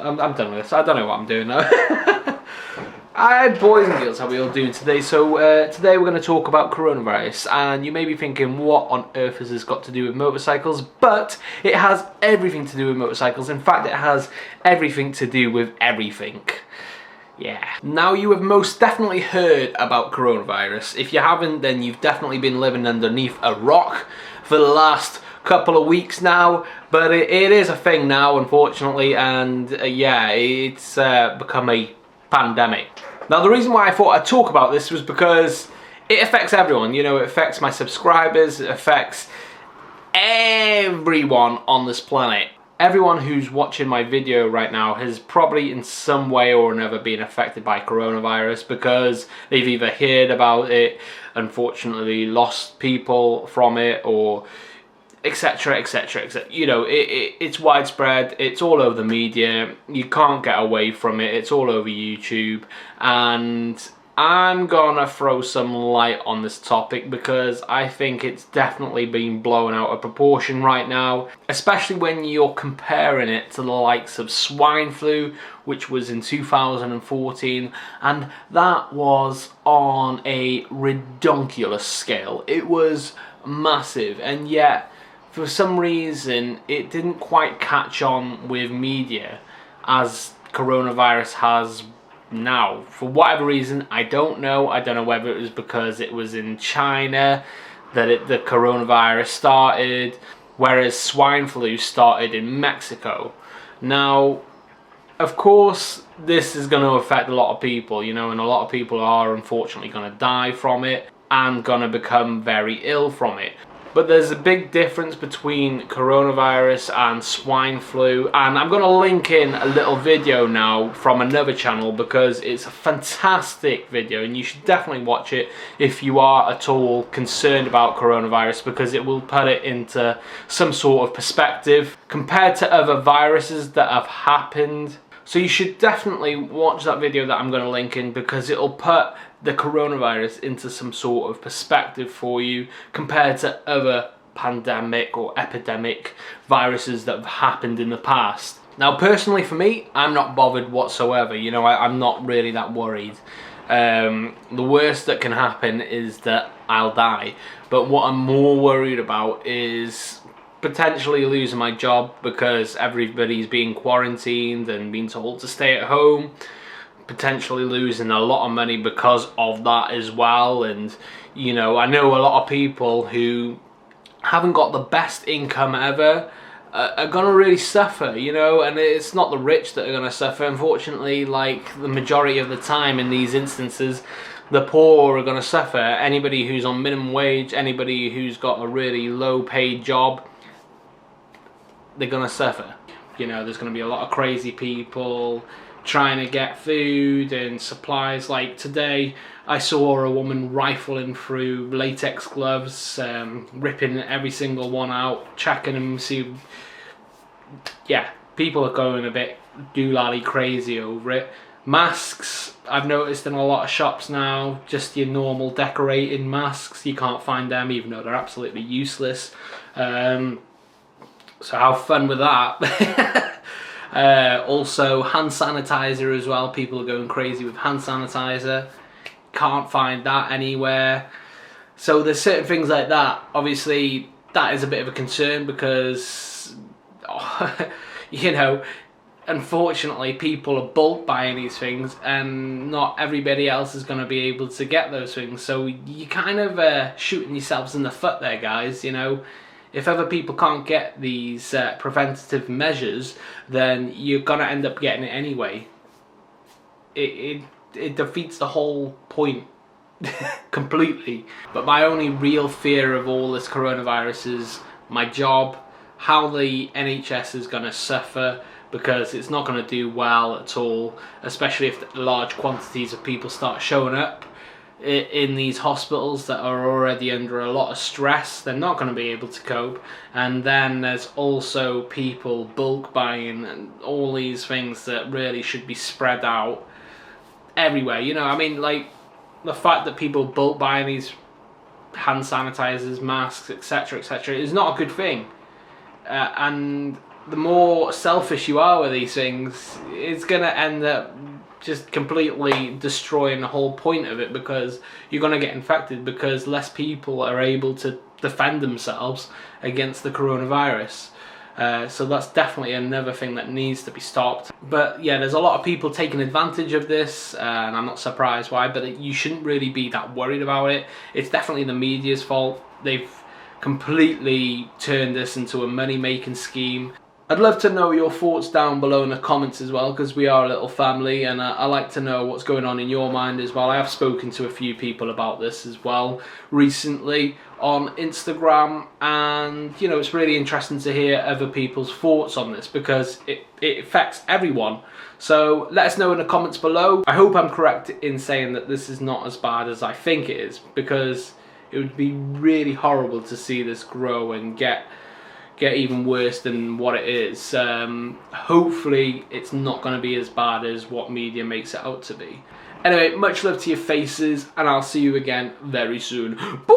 I'm done with this. I don't know what I'm doing now. Hi boys and girls, how are we all doing today? So today we're going to talk about coronavirus, and you may be thinking, what on earth has this got to do with motorcycles? But it has everything to do with motorcycles. In fact, it has everything to do with everything. Yeah. Now, you have most definitely heard about coronavirus. If you haven't, then you've definitely been living underneath a rock for the last couple of weeks now. But it is a thing now, unfortunately, and yeah, it's become a pandemic. Now, the reason why I thought I'd talk about this was because it affects everyone. You know, it affects my subscribers, it affects everyone on this planet. Everyone who's watching my video right now has probably in some way or another been affected by coronavirus, because they've either heard about it, unfortunately lost people from it, or etc, etc, etc. You know, it's widespread, it's all over the media, you can't get away from it, it's all over YouTube, and I'm gonna throw some light on this topic because I think it's definitely been blown out of proportion right now, especially when you're comparing it to the likes of swine flu, which was in 2014, and that was on a redonkulous scale. It was massive, and yet for some reason it didn't quite catch on with media as coronavirus has now. For whatever reason, I don't know. I don't know whether it was because it was in China that the coronavirus started, whereas swine flu started in Mexico. Now, of course, this is going to affect a lot of people, you know, and a lot of people are unfortunately going to die from it and going to become very ill from it. But there's a big difference between coronavirus and swine flu, and I'm going to link in a little video now from another channel because it's a fantastic video and you should definitely watch it if you are at all concerned about coronavirus, because it will put it into some sort of perspective compared to other viruses that have happened. So you should definitely watch that video that I'm going to link in, because it'll put the coronavirus into some sort of perspective for you compared to other pandemic or epidemic viruses that have happened in the past. Now, personally for me, I'm not bothered whatsoever. You know, I'm not really that worried. The worst that can happen is that I'll die. But what I'm more worried about is potentially losing my job because everybody's being quarantined and being told to stay at home. Potentially losing a lot of money because of that as well. And you know, I know a lot of people who haven't got the best income ever are gonna really suffer, you know, and it's not the rich that are gonna suffer. Unfortunately, like the majority of the time in these instances, the poor are gonna suffer. Anybody who's on minimum wage, anybody who's got a really low paid job, they're gonna suffer. You know, there's gonna be a lot of crazy people trying to get food and supplies. Like today, I saw a woman rifling through latex gloves, ripping every single one out, checking them, see. Yeah, people are going a bit doolally crazy over it. Masks, I've noticed in a lot of shops now, just your normal decorating masks, you can't find them even though they're absolutely useless. So have fun with that. Also hand sanitizer as well. People are going crazy with hand sanitizer. Can't find that anywhere. So there's certain things like that. Obviously that is a bit of a concern because you know, unfortunately people are bulk buying these things and not everybody else is going to be able to get those things. So you kind of shooting yourselves in the foot there, guys. You know, if other people can't get these preventative measures, then you're going to end up getting it anyway. It defeats the whole point completely. But my only real fear of all this coronavirus is my job, how the NHS is going to suffer, because it's not going to do well at all, especially if large quantities of people start showing up in these hospitals that are already under a lot of stress. They're not going to be able to cope, and then there's also people bulk buying and all these things that really should be spread out everywhere. You know, I mean, like the fact that people bulk buying these hand sanitizers, masks, etc, etc, is not a good thing. And the more selfish you are with these things, it's going to end up just completely destroying the whole point of it, because you're going to get infected because less people are able to defend themselves against the coronavirus. So that's definitely another thing that needs to be stopped. But yeah, there's a lot of people taking advantage of this, and I'm not surprised why, but you shouldn't really be that worried about it. It's definitely the media's fault. They've completely turned this into a money-making scheme. I'd love to know your thoughts down below in the comments as well, because we are a little family, and I like to know what's going on in your mind as well. I have spoken to a few people about this as well recently on Instagram, and you know, it's really interesting to hear other people's thoughts on this, because it affects everyone. So let us know in the comments below. I hope I'm correct in saying that this is not as bad as I think it is, because it would be really horrible to see this grow and get even worse than what it is. Hopefully it's not going to be as bad as what media makes it out to be. Anyway, much love to your faces, and I'll see you again very soon. Bye!